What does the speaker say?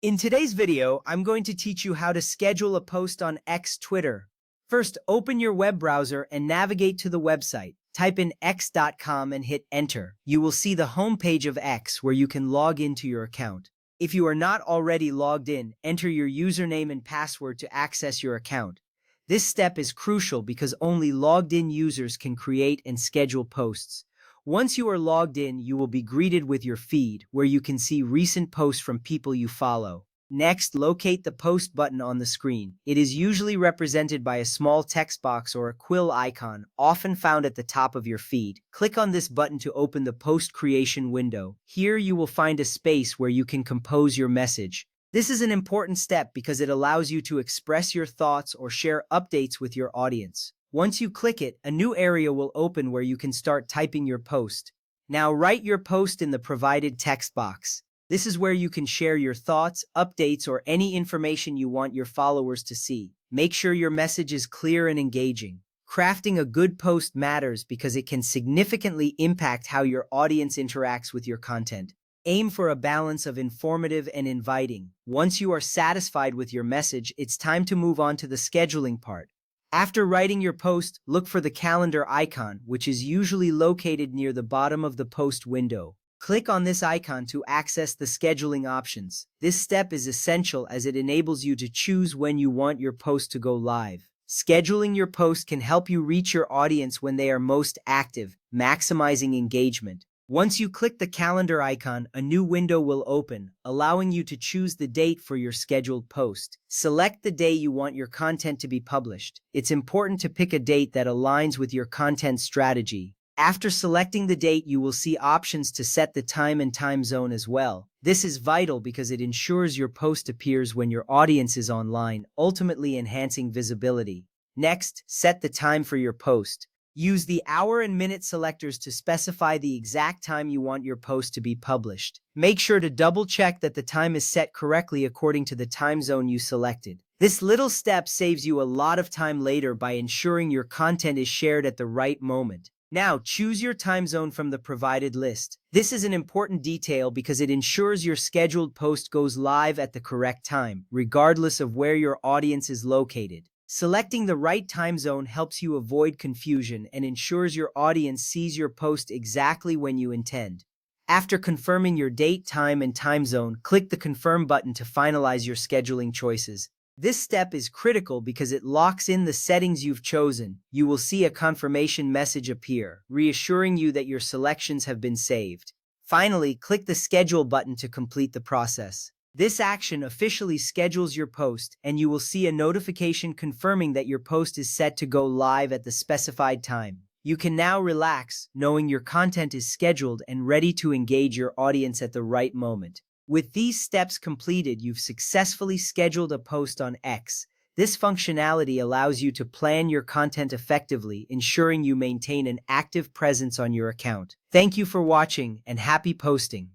In today's video, I'm going to teach you how to schedule a post on X Twitter. First, open your web browser and navigate to the website. Type in x.com and hit enter. You will see the homepage of X where you can log into your account. If you are not already logged in, enter your username and password to access your account. This step is crucial because only logged-in users can create and schedule posts. Once you are logged in, you will be greeted with your feed, where you can see recent posts from people you follow. Next, locate the post button on the screen. It is usually represented by a small text box or a quill icon, often found at the top of your feed. Click on this button to open the post creation window. Here you will find a space where you can compose your message. This is an important step because it allows you to express your thoughts or share updates with your audience. Once you click it, a new area will open where you can start typing your post. Now write your post in the provided text box. This is where you can share your thoughts, updates, or any information you want your followers to see. Make sure your message is clear and engaging. Crafting a good post matters because it can significantly impact how your audience interacts with your content. Aim for a balance of informative and inviting. Once you are satisfied with your message, it's time to move on to the scheduling part. After writing your post, look for the calendar icon, which is usually located near the bottom of the post window. Click on this icon to access the scheduling options. This step is essential as it enables you to choose when you want your post to go live. Scheduling your post can help you reach your audience when they are most active, maximizing engagement. Once you click the calendar icon, a new window will open, allowing you to choose the date for your scheduled post. Select the day you want your content to be published. It's important to pick a date that aligns with your content strategy. After selecting the date, you will see options to set the time and time zone as well. This is vital because it ensures your post appears when your audience is online, ultimately enhancing visibility. Next, set the time for your post. Use the hour and minute selectors to specify the exact time you want your post to be published. Make sure to double-check that the time is set correctly according to the time zone you selected. This little step saves you a lot of time later by ensuring your content is shared at the right moment. Now, choose your time zone from the provided list. This is an important detail because it ensures your scheduled post goes live at the correct time, regardless of where your audience is located. Selecting the right time zone helps you avoid confusion and ensures your audience sees your post exactly when you intend. After confirming your date, time, and time zone, click the Confirm button to finalize your scheduling choices. This step is critical because it locks in the settings you've chosen. You will see a confirmation message appear, reassuring you that your selections have been saved. Finally, click the Schedule button to complete the process. This action officially schedules your post, and you will see a notification confirming that your post is set to go live at the specified time. You can now relax, knowing your content is scheduled and ready to engage your audience at the right moment. With these steps completed, you've successfully scheduled a post on X. This functionality allows you to plan your content effectively, ensuring you maintain an active presence on your account. Thank you for watching, and happy posting!